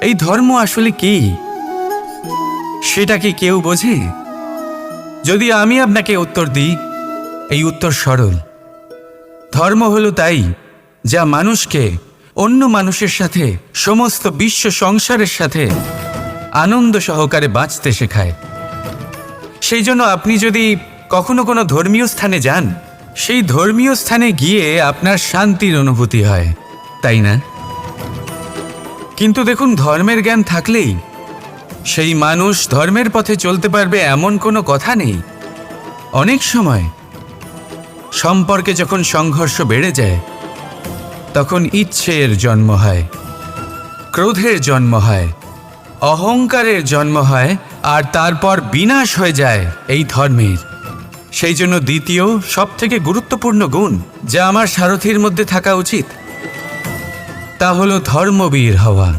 এই ধর্ম আসলে কি সেটা কি কেউ বোঝে? যদি আমি আপনাকে উত্তর দিই, এই উত্তর সরল। ধর্ম হলো তাই যা মানুষকে অন্য মানুষের সাথে, সমস্ত বিশ্ব সংসারের সাথে আনন্দ সহকারে বাঁচতে শেখায়। সেই জন্য আপনি যদি কখনো কোনো ধর্মীয় স্থানে যান, সেই ধর্মীয় স্থানে গিয়ে আপনার শান্তির অনুভূতি হয়, তাই না? কিন্তু দেখুন, ধর্মের জ্ঞান থাকলেই সেই মানুষ ধর্মের পথে চলতে পারবে এমন কোনো কথা নেই। অনেক সময় সম্পর্কে যখন সংঘর্ষ বেড়ে যায়, তখন ইচ্ছের জন্ম হয়, ক্রোধের জন্ম হয়, অহংকারের জন্ম হয়, আর তারপর বিনাশ হয়ে যায় এই ধর্মের। সেই জন্য দ্বিতীয় সবথেকে গুরুত্বপূর্ণ গুণ যা আমার সারথীর মধ্যে থাকা উচিত, তা হলো ধর্মবীর হওয়া।